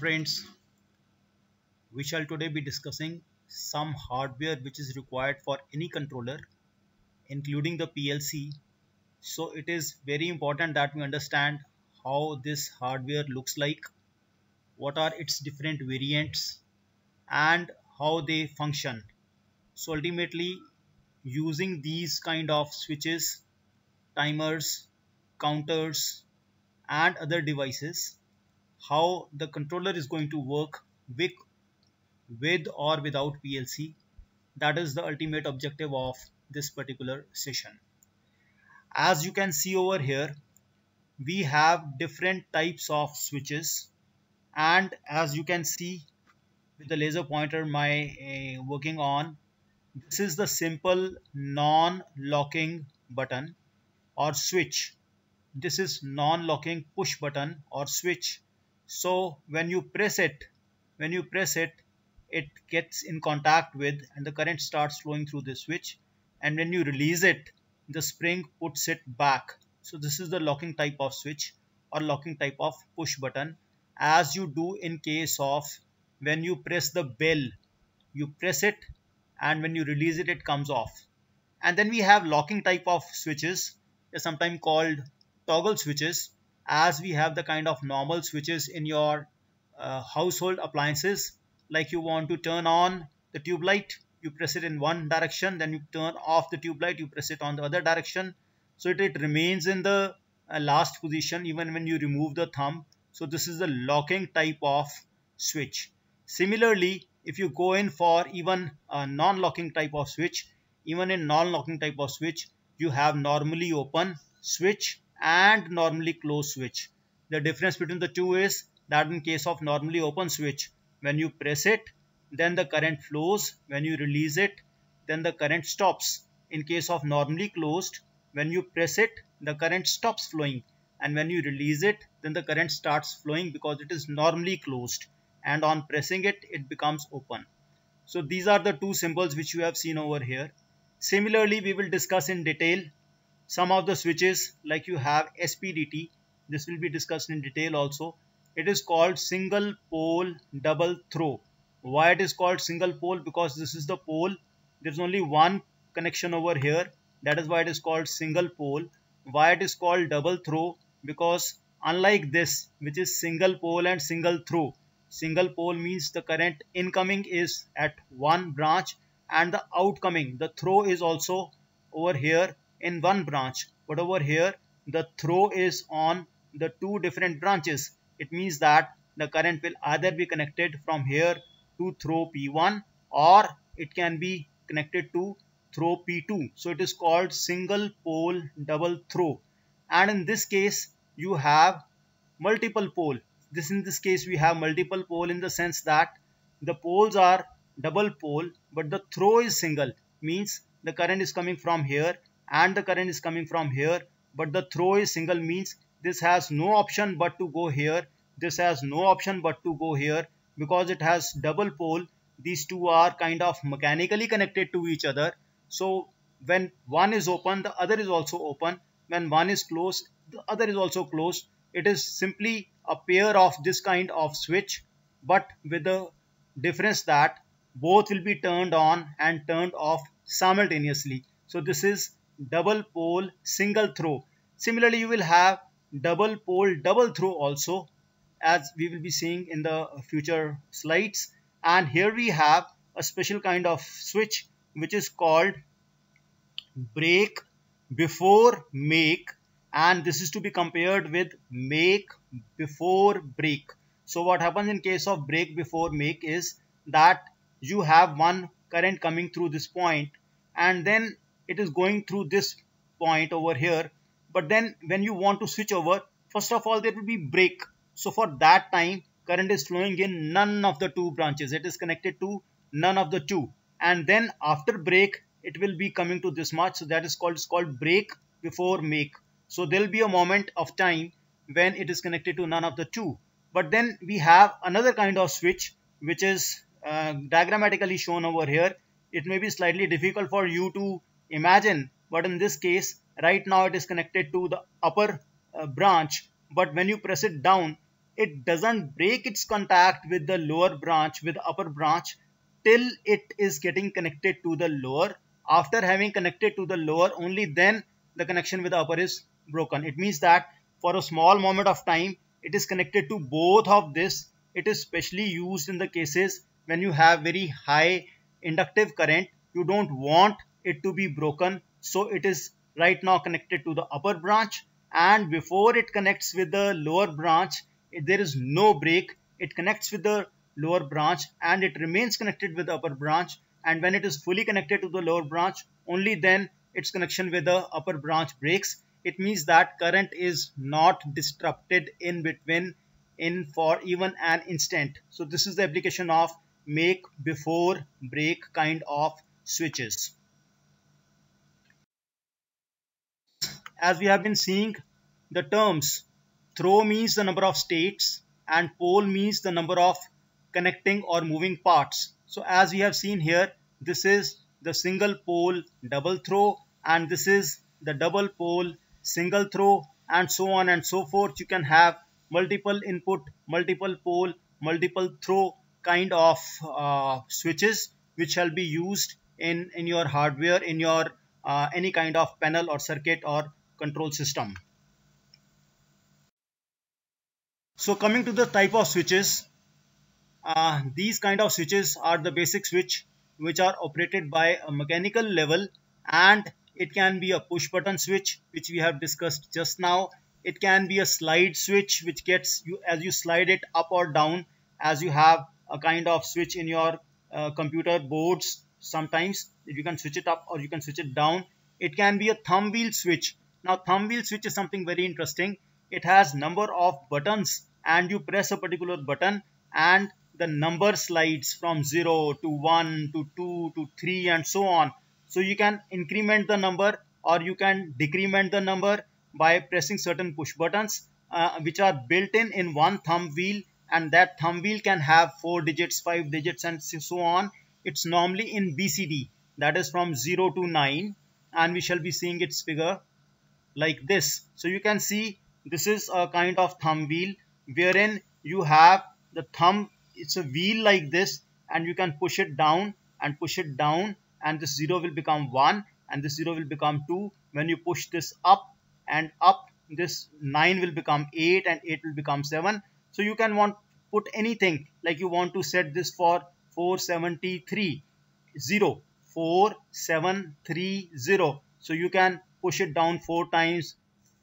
Friends, we shall today be discussing some hardware which is required for any controller, including the PLC. So it is very important that we understand how this hardware looks like, what are its different variants, and how they function. So ultimately, using these kind of switches, timers, counters, and other devices, how the controller is going to work with or without PLC. That is the ultimate objective of this particular session. As you can see over here, we have different types of switches, and as you can see with the laser pointer my working on, this is the simple non-locking button or switch. This is non-locking push button or switch. So when you press it, it gets in contact with and the current starts flowing through the switch, and when you release it, the spring puts it back. So this is the locking type of switch or locking type of push button, as you do in case of when you press the bell. You press it, and when you release it, it comes off. And then we have locking type of switches, they're sometimes called toggle switches, as we have the kind of normal switches in your household appliances. Like you want to turn on the tube light, you press it in one direction, then you turn off the tube light, you press it on the other direction, so it remains in the last position even when you remove the thumb. So this is the locking type of switch. Similarly, if you go in for even a non-locking type of switch, even in non-locking type of switch, you have normally open switch and normally closed switch. The difference between the two is that in case of normally open switch, when you press it, then the current flows. When you release it, then the current stops. In case of normally closed, when you press it, the current stops flowing, and when you release it, then the current starts flowing because it is normally closed, and on pressing it, it becomes open. So these are the two symbols which you have seen over here. Similarly, we will discuss in detail some of the switches, like you have SPDT. This will be discussed in detail also. It is called single pole double throw. Why it is called single pole? Because this is the pole. There is only one connection over here. That is why it is called single pole. Why it is called double throw? Because unlike this, which is single pole and single throw, single pole means the current incoming is at one branch, and the outcoming, the throw, is also over here in one branch. But over here, the throw is on the two different branches. It means that the current will either be connected from here to throw P1, or it can be connected to throw P2. So it is called single pole double throw. And in this case, you have multiple pole. In this case, we have multiple pole in the sense that the poles are double pole, but the throw is single. Means the current is coming from here and the current is coming from here, but the throw is single. Means this has no option but to go here. This has no option but to go here, because it has double pole. These two are kind of mechanically connected to each other. So when one is open, the other is also open. When one is closed, the other is also closed. It is simply a pair of this kind of switch, but with the difference that both will be turned on and turned off simultaneously. So this is double pole single throw. Similarly, you will have double pole double throw also, as we will be seeing in the future slides. And here we have a special kind of switch which is called break before make, and this is to be compared with make before break. So what happens in case of break before make is that you have one current coming through this point, and then it is going through this point over here. But then when you want to switch over, first of all there will be break. So for that time, current is flowing in none of the two branches. It is connected to none of the two, and then after break it will be coming to this much. So that is called break before make. So there will be a moment of time when it is connected to none of the two. But then we have another kind of switch which is diagrammatically shown over here. It may be slightly difficult for you to imagine, but in this case, right now it is connected to the upper branch, but when you press it down, it doesn't break its contact with the lower branch, with the upper branch, till it is getting connected to the lower. After having connected to the lower, only then the connection with the upper is broken. It means that for a small moment of time, it is connected to both of this. It is specially used in the cases when you have very high inductive current. You don't want it to be broken, so it is right now connected to the upper branch, and before it connects with the lower branch, there is no break. It connects with the lower branch and it remains connected with the upper branch, and when it is fully connected to the lower branch, only then its connection with the upper branch breaks. It means that current is not disrupted in between in for even an instant. So this is the application of make before break kind of switches. As we have been seeing, the terms throw means the number of states and pole means the number of connecting or moving parts. So as we have seen here, this is the single pole double throw, and this is the double pole single throw, and so on and so forth. You can have multiple input, multiple pole, multiple throw kind of switches which shall be used in your hardware, in your any kind of panel or circuit or control system. So coming to the type of switches, these kind of switches are the basic switch which are operated by a mechanical level, and it can be a push button switch which we have discussed just now. It can be a slide switch which gets you as you slide it up or down, as you have a kind of switch in your computer boards. Sometimes you can switch it up or you can switch it down. It can be a thumb wheel switch. Now thumb wheel switch is something very interesting. It has number of buttons and you press a particular button and the number slides from 0 to 1 to 2 to 3 and so on. So you can increment the number or you can decrement the number by pressing certain push buttons which are built in one thumb wheel, and that thumb wheel can have 4 digits, 5 digits and so on. It's normally in BCD, that is from 0 to 9, and we shall be seeing its figure like this. So you can see this is a kind of thumb wheel wherein you have the thumb, it's a wheel like this, and you can push it down and push it down, and this 0 will become 1 and this 0 will become 2. When you push this up and up, this 9 will become 8 and 8 will become 7. So you can put anything, like you want to set this for 473 0 4730. So you can push it down 4 times,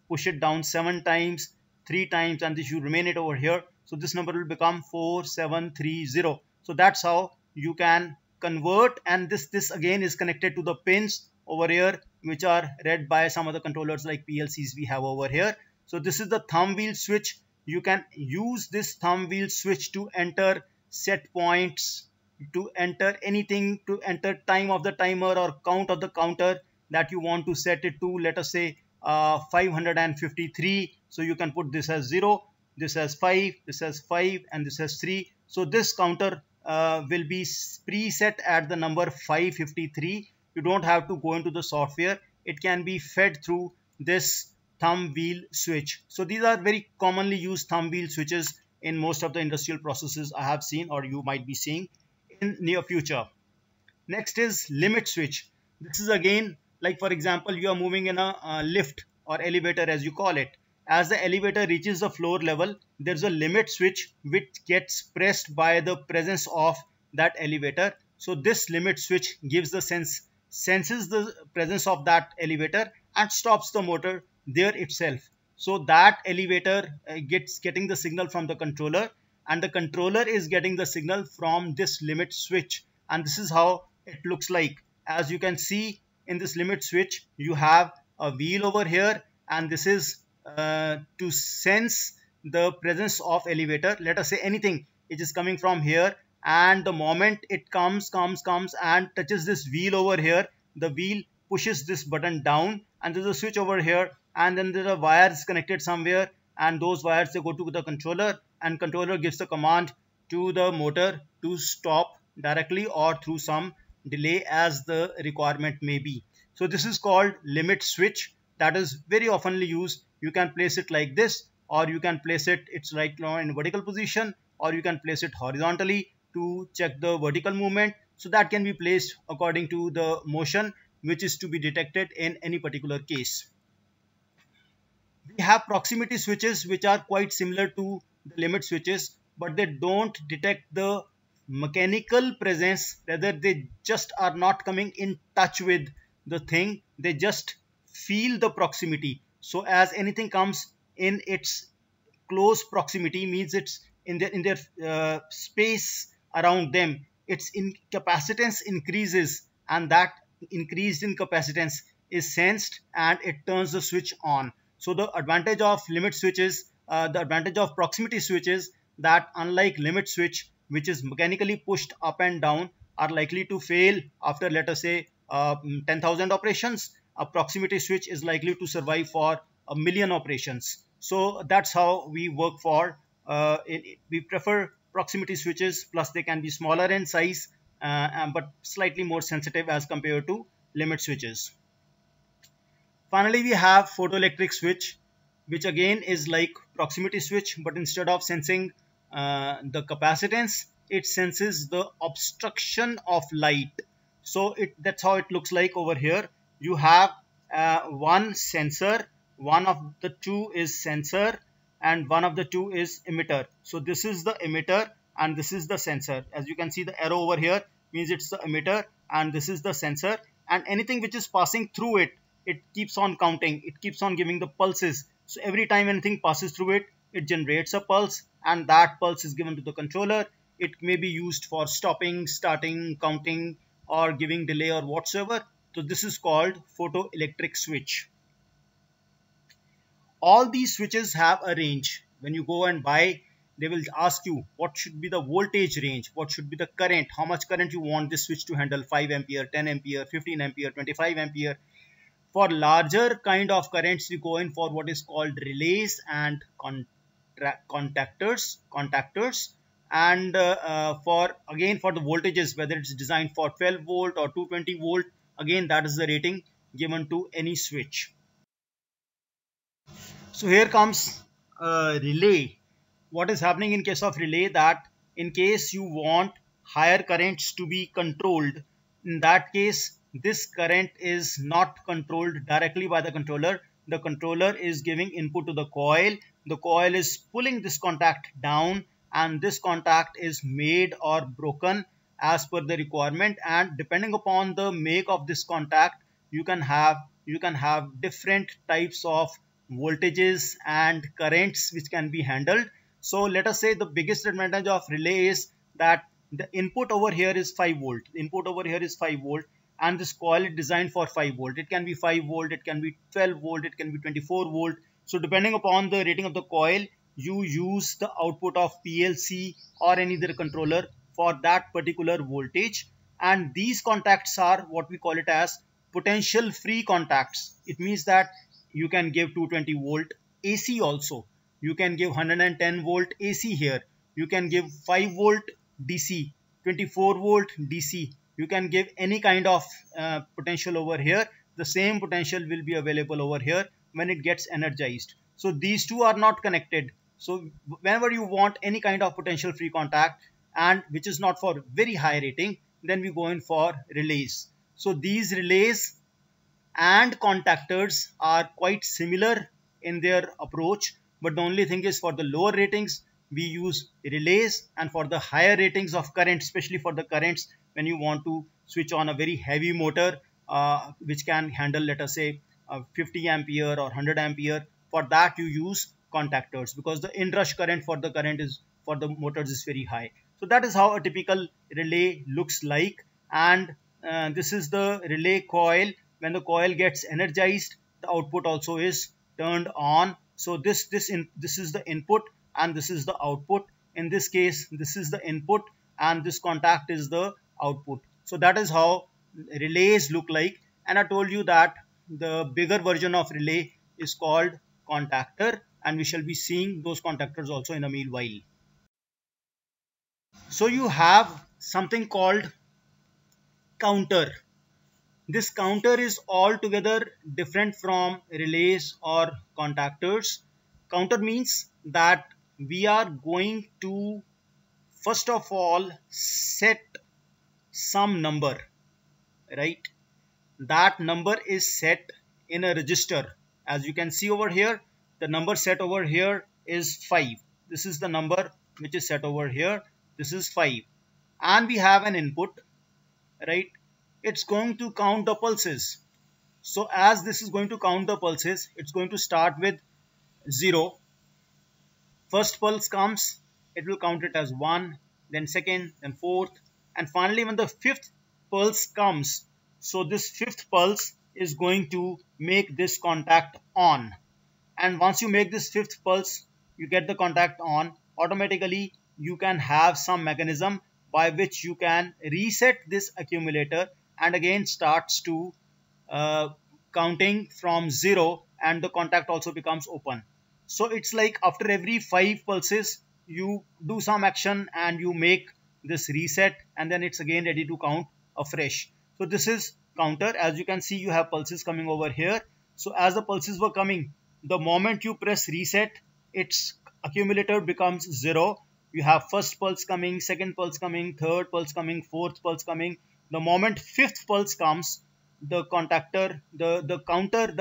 push it down 7 times, 3 times, and this you remain it over here. So this number will become 4730. So that's how you can convert, and this again is connected to the pins over here which are read by some other controllers like PLCs we have over here. So this is the thumb wheel switch. You can use this thumb wheel switch to enter set points, to enter anything, to enter time of the timer or count of the counter that you want to set it to. Let us say 553. So you can put this as 0, this as 5, this as 5, and this as 3. So this counter will be preset at the number 553. You don't have to go into the software. It can be fed through this thumb wheel switch. So these are very commonly used thumb wheel switches in most of the industrial processes I have seen or you might be seeing in near future. Next is limit switch. This is again, like for example, you are moving in a lift or elevator as you call it. As the elevator reaches the floor level, there's a limit switch which gets pressed by the presence of that elevator. So this limit switch gives the senses the presence of that elevator and stops the motor there itself. So that elevator getting the signal from the controller, and the controller is getting the signal from this limit switch, and this is how it looks like. As you can see in this limit switch, you have a wheel over here, and this is to sense the presence of elevator. Let us say anything, it is coming from here, and the moment it comes and touches this wheel over here, the wheel pushes this button down, and there's a switch over here, and then there are wires connected somewhere, and those wires they go to the controller, and controller gives the command to the motor to stop directly or through some delay as the requirement may be. So this is called limit switch. That is very oftenly used. You can place it like this. or you can place it, it's right now in vertical position, or you can place it horizontally to check the vertical movement. So that can be placed according to the motion which is to be detected in any particular case. We have proximity switches which are quite similar to the limit switches, but they don't detect the mechanical presence, rather they just are not coming in touch with the thing, they just feel the proximity. So as anything comes in its close proximity, means it's in their space around them, its capacitance increases, and that increased in capacitance is sensed and it turns the switch on. So the advantage of limit switches, the advantage of proximity switches, that unlike limit switch which is mechanically pushed up and down, are likely to fail after, let us say, 10,000 operations, a proximity switch is likely to survive for a million operations. So that's how we work for, we prefer proximity switches, plus they can be smaller in size, but slightly more sensitive as compared to limit switches. Finally, we have photoelectric switch, which again is like proximity switch, but instead of sensing the capacitance, it senses the obstruction of light. So that's how it looks like over here. You have one sensor, one of the two is sensor, and one of the two is emitter. So this is the emitter and this is the sensor. As you can see, the arrow over here means it's the emitter and this is the sensor, and anything which is passing through it, it keeps on counting, it keeps on giving the pulses. So every time anything passes through it, it generates a pulse, and that pulse is given to the controller. It may be used for stopping, starting, counting, or giving delay or whatsoever. So this is called photoelectric switch. All these switches have a range. When you go and buy, they will ask you what should be the voltage range, what should be the current, how much current you want this switch to handle, 5 ampere, 10 ampere, 15 ampere, 25 ampere. For larger kind of currents, we go in for what is called relays and contactors. And for the voltages, whether it's designed for 12 volt or 220 volt, again that is the rating given to any switch. So here comes a relay. What is happening in case of relay, that in case you want higher currents to be controlled, in that case this current is not controlled directly by the controller. The controller is giving input to the coil. The coil is pulling this contact down, and this contact is made or broken as per the requirement, and depending upon the make of this contact, you can have different types of voltages and currents which can be handled. So let us say the biggest advantage of relay is that the input over here is 5 volt. The input over here is 5 volt, and this coil is designed for 5 volt. It can be 5 volt, it can be 12 volt, it can be 24 volt. So depending upon the rating of the coil, you use the output of PLC or any other controller for that particular voltage. And these contacts are what we call it as potential free contacts. It means that you can give 220 volt AC also. You can give 110 volt AC here. You can give 5 volt DC, 24 volt DC. You can give any kind of potential over here. The same potential will be available over here when it gets energized. So these two are not connected. So whenever you want any kind of potential free contact, and which is not for very high rating, then we go in for relays. So these relays and contactors are quite similar in their approach, but the only thing is, for the lower ratings we use relays, and for the higher ratings of current, especially for the currents when you want to switch on a very heavy motor which can handle, let us say, 50 ampere or 100 ampere, for that you use contactors, because the inrush current for the motors is very high. So that is how a typical relay looks like. And this is the relay coil. When the coil gets energized, the output also is turned on. So this is the input and this is the output. In this case, this is the input and this contact is the output. So that is how relays look like. And I told you that the bigger version of relay is called contactor, and we shall be seeing those contactors also in a meanwhile. So you have something called counter. This counter is altogether different from relays or contactors. Counter means that we are going to first of all set some number, right? That number is set in a register. As you can see over here, the number set over here is 5. This is the number which is set over here. This is 5. And we have an input, right? It's going to count the pulses. So as this is going to count the pulses, it's going to start with 0. First pulse comes, it will count it as 1, then second, then fourth, and finally when the fifth pulse comes, so this fifth pulse is going to make this contact on. And once you make this fifth pulse, you get the contact on, automatically you can have some mechanism by which you can reset this accumulator and again starts to counting from 0, and the contact also becomes open. So it's like after every 5 pulses you do some action and you make this reset, and then it's again ready to count afresh. So this is counter. As you can see, you have pulses coming over here. So as the pulses were coming, the moment you press reset, its accumulator becomes 0. You have first pulse coming, second pulse coming, third pulse coming, fourth pulse coming. The moment fifth pulse comes, the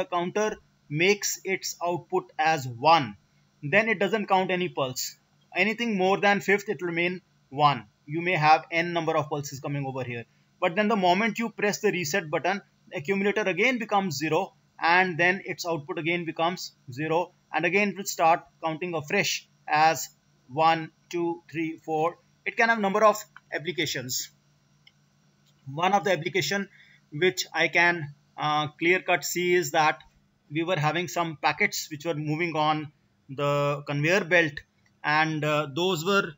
counter makes its output as 1. Then it doesn't count any pulse. Anything more than fifth, it will remain 1. You may have n number of pulses coming over here. But then the moment you press the reset button, the accumulator again becomes 0, and then its output again becomes 0, and again it will start counting afresh as 1, 2, 3, 4. It can have number of applications. One of the application which I can clear cut see is that we were having some packets which were moving on the conveyor belt, and those were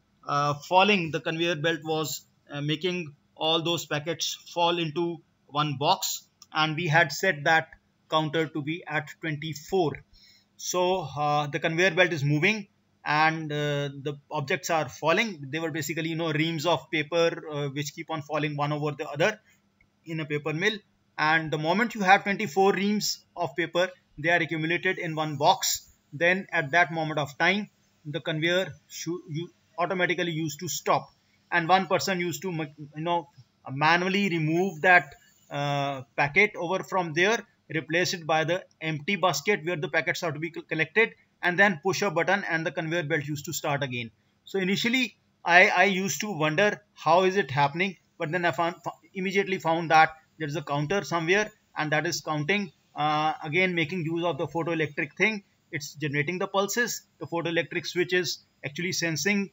falling. The conveyor belt was making all those packets fall into one box, and we had set that counter to be at 24. So the conveyor belt is moving and the objects are falling. They were basically, reams of paper which keep on falling one over the other in a paper mill. And the moment you have 24 reams of paper, they are accumulated in one box. Then at that moment of time, the conveyor automatically used to stop, and one person used to manually remove that packet over from there, replace it by the empty basket where the packets are to be collected, and then push a button and the conveyor belt used to start again. So initially I used to wonder how is it happening, but then I immediately found that there is a counter somewhere, and that is counting, again making use of the photoelectric thing. It's generating the pulses. The photoelectric switch is actually sensing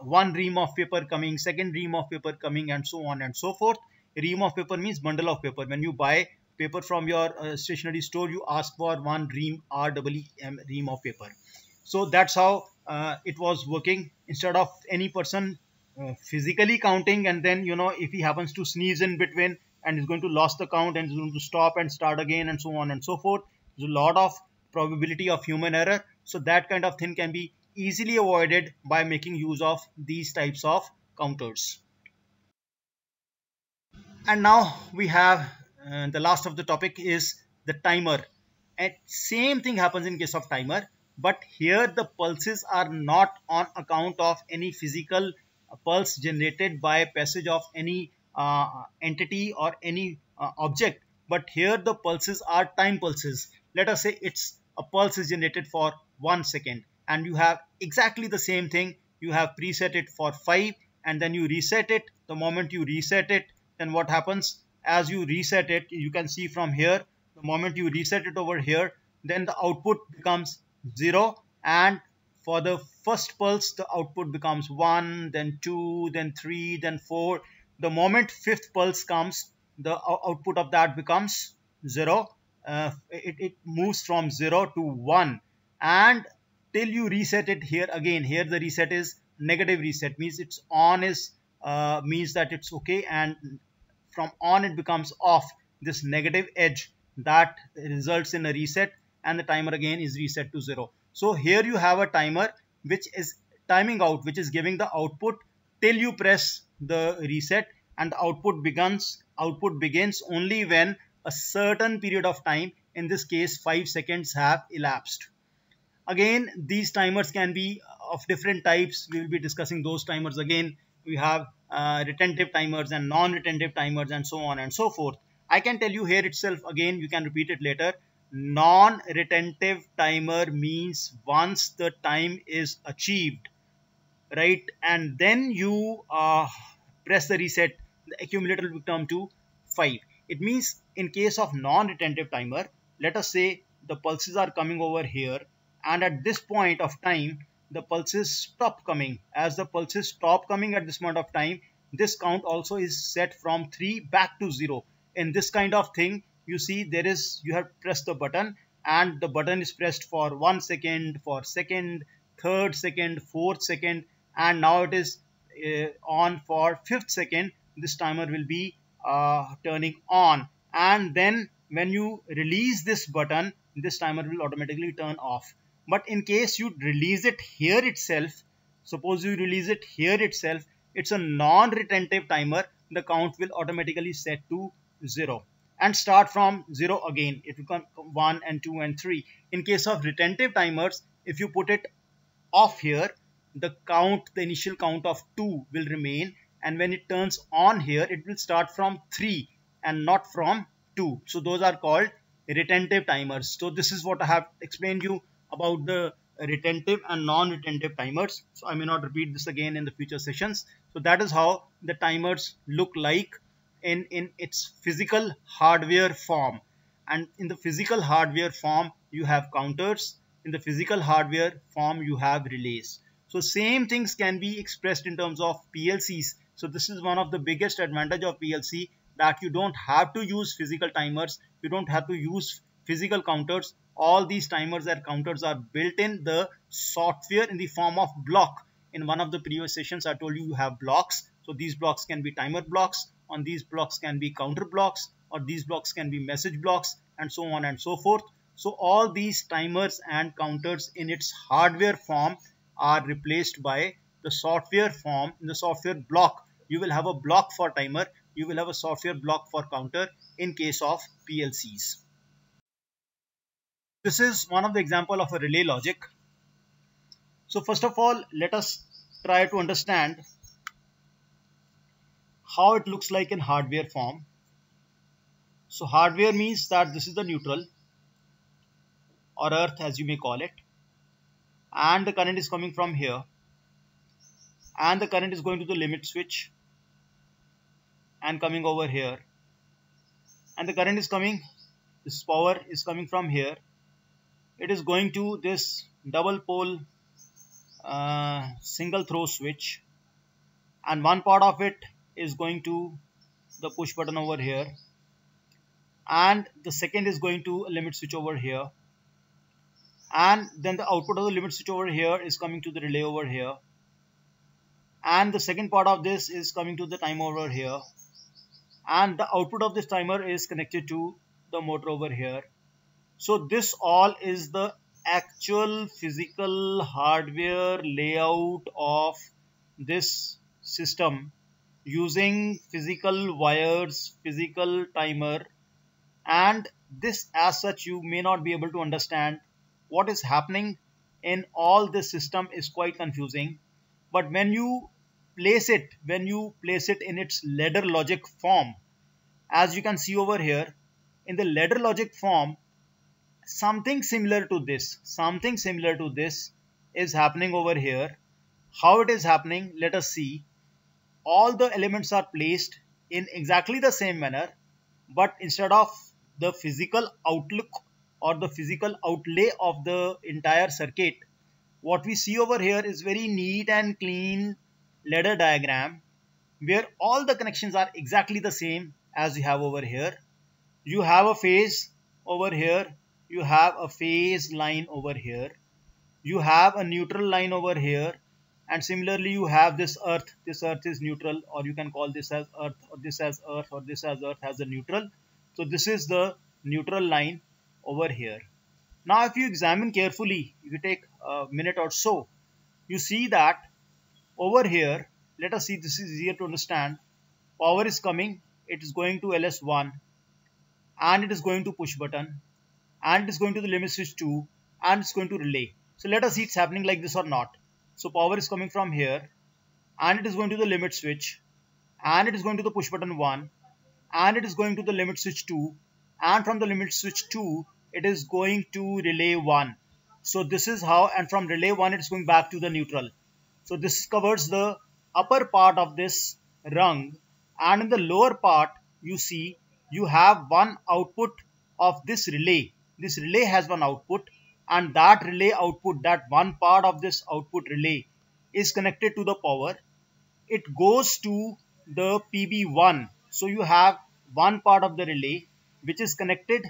one ream of paper coming, second ream of paper coming, and so on and so forth. A ream of paper means bundle of paper. When you buy paper from your stationery store, you ask for one ream, REEM, ream of paper. So that's how it was working. Instead of any person physically counting, and then if he happens to sneeze in between and is going to lose the count and is going to stop and start again and so on and so forth, there's a lot of probability of human error. So that kind of thing can be easily avoided by making use of these types of counters. And now we have the last of the topic is the timer. And same thing happens in case of timer, but here the pulses are not on account of any physical pulse generated by passage of any entity or any object, but here the pulses are time pulses. Let us say it's a pulse is generated for 1 second, and you have exactly the same thing. You have preset it for 5, and then you reset it. The moment you reset it, then what happens? As you reset it, you can see from here, the moment you reset it over here, then the output becomes 0, and for the first pulse the output becomes 1, then 2, then 3, then 4. The moment fifth pulse comes, the output of that becomes 0. It moves from 0 to 1, and till you reset it here again. Here the reset is negative reset, means it's on is means that it's okay, and from on it becomes off. This negative edge that results in a reset, and the timer again is reset to 0. So here you have a timer which is timing out, which is giving the output till you press the reset, and the output begins only when a certain period of time, in this case 5 seconds, have elapsed. Again, these timers can be of different types. We will be discussing those timers again. We have retentive timers and non-retentive timers and so on and so forth. I can tell you here itself again, you can repeat it later. Non-retentive timer means once the time is achieved, right, and then you press the reset, the accumulator will come to 5. It means in case of non-retentive timer, let us say the pulses are coming over here, and at this point of time the pulses stop coming. As the pulses stop coming at this point of time, this count also is set from 3 back to 0. In this kind of thing, you see there is, you have pressed the button and the button is pressed for 1 second, for second, third second, fourth second, and now it is on for 5th second. This timer will be turning on, and then when you release this button, this timer will automatically turn off. But in case you release it here itself, suppose you release it here itself, it's a non-retentive timer, the count will automatically set to 0 and start from 0 again. It will come 1 and 2 and 3. In case of retentive timers, if you put it off here, the count, the initial count of 2 will remain, and when it turns on here, it will start from 3 and not from 2. So those are called retentive timers. So this is what I have explained you about the retentive and non-retentive timers. So I may not repeat this again in the future sessions. So that is how the timers look like in its physical hardware form. And in the physical hardware form, you have counters. In the physical hardware form, you have relays. So same things can be expressed in terms of PLCs. So this is one of the biggest advantage of PLC, that you don't have to use physical timers. You don't have to use physical counters. All these timers and counters are built in the software in the form of block. In one of the previous sessions, I told you you have blocks. So these blocks can be timer blocks. On these blocks can be counter blocks, or these blocks can be message blocks, and so on and so forth. So all these timers and counters in its hardware form are replaced by the software form. In the software block, you will have a block for timer, you will have a software block for counter in case of PLCs. This is one of the example of a relay logic. So first of all, let us try to understand how it looks like in hardware form. So hardware means that this is the neutral or earth, as you may call it, and the current is coming from here, and the current is going to the limit switch and coming over here, and the current is coming, this power is coming from here, it is going to this double pole single throw switch, and one part of it is going to the push button over here, and the second is going to a limit switch over here, and then the output of the limit switch over here is coming to the relay over here, and the second part of this is coming to the timer over here, and the output of this timer is connected to the motor over here. So this all is the actual physical hardware layout of this system using physical wires, physical timer, and this as such you may not be able to understand. What is happening in all this system is quite confusing, but when you place it in its ladder logic form, as you can see over here in the ladder logic form, something similar to this is happening over here. How it is happening, let us see. All the elements are placed in exactly the same manner, but instead of the physical outlook or the physical outlay of the entire circuit, what we see over here is very neat and clean ladder diagram where all the connections are exactly the same as you have over here. You have a phase over here, you have a phase line over here, you have a neutral line over here, and similarly you have this earth. This earth is neutral, or you can call this as earth, or this as earth, or this as earth as a neutral. So this is the neutral line over here. Now if you examine carefully, if you take a minute or so, you see that over here, let us see, this is easier to understand. Power is coming, it is going to LS1, and it is going to push button, and it is going to the limit switch 2, and it's going to relay. So let us see it's happening like this or not. So power is coming from here and it is going to the limit switch and it is going to the push button 1 and it is going to the limit switch 2 and from the limit switch 2 it is going to relay 1. So this is how, and from relay 1 it is going back to the neutral. So this covers the upper part of this rung, and in the lower part you see you have one output of this relay. This relay has one output, and that relay output, that one part of this output relay is connected to the power. It goes to the PB1. So you have one part of the relay which is connected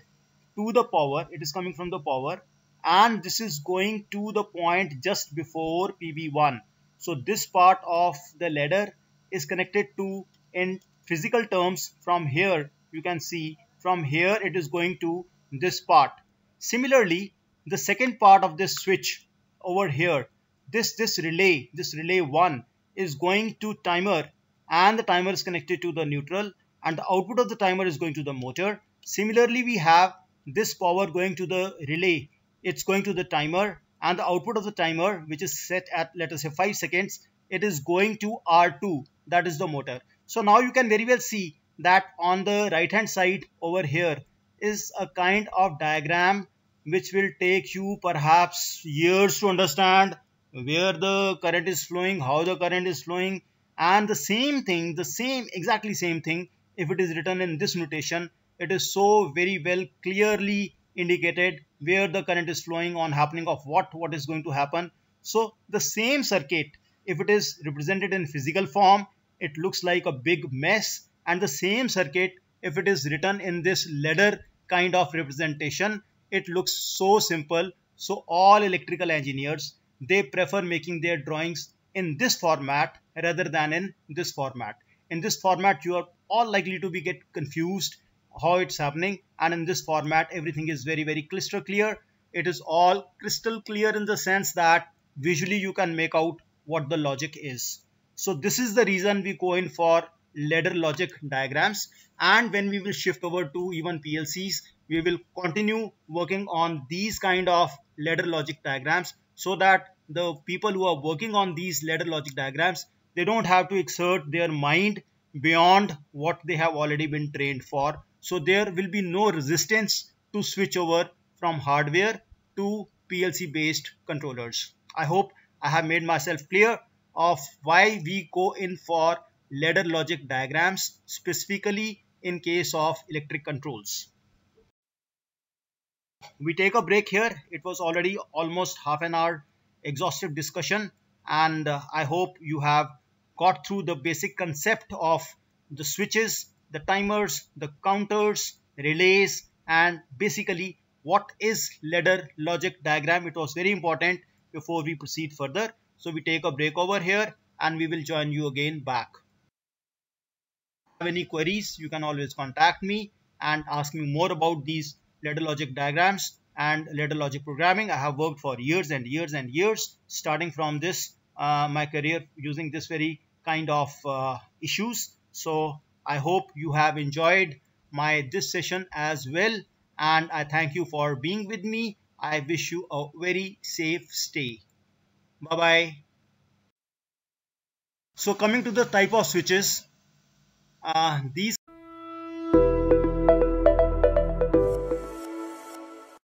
to the power. It is coming from the power, and this is going to the point just before PB1. So this part of the ladder is connected to, in physical terms, from here you can see, from here it is going to this part. Similarly, the second part of this switch over here, this relay 1 is going to timer, and the timer is connected to the neutral, and the output of the timer is going to the motor. Similarly, we have this power going to the relay. It's going to the timer, and the output of the timer, which is set at, let us say, 5 seconds, it is going to R2, that is the motor. So now you can very well see that on the right hand side over here is a kind of diagram which will take you perhaps years to understand where the current is flowing, how the current is flowing, and the same thing, exactly same thing, if it is written in this notation, it is so very well clearly indicated where the current is flowing, on happening of what is going to happen. So the same circuit, if it is represented in physical form, it looks like a big mess, and the same circuit, if it is written in this ladder kind of representation, it looks so simple. So all electrical engineers, they prefer making their drawings in this format rather than in this format. In this format you are all likely to be get confused how it's happening, and in this format everything is very crystal clear. It is all crystal clear in the sense that visually you can make out what the logic is. So this is the reason we go in for ladder logic diagrams, and when we will shift over to even PLCs, we will continue working on these kind of ladder logic diagrams, so that the people who are working on these ladder logic diagrams, they don't have to exert their mind beyond what they have already been trained for. So there will be no resistance to switch over from hardware to PLC based controllers. I hope I have made myself clear of why we go in for ladder logic diagrams, specifically in case of electric controls. We take a break here. It was already almost half an hour exhaustive discussion, and I hope you have got through the basic concept of the switches, the timers, the counters, relays, and basically what is ladder logic diagram. It was very important before we proceed further. So we take a break over here and we will join you again back. If you have any queries, you can always contact me and ask me more about these ladder logic diagrams and ladder logic programming. I have worked for years and years and years, starting from this my career using this very kind of issues. So I hope you have enjoyed this session as well, and I thank you for being with me. I wish you a very safe stay. Bye bye. So coming to the type of switches, these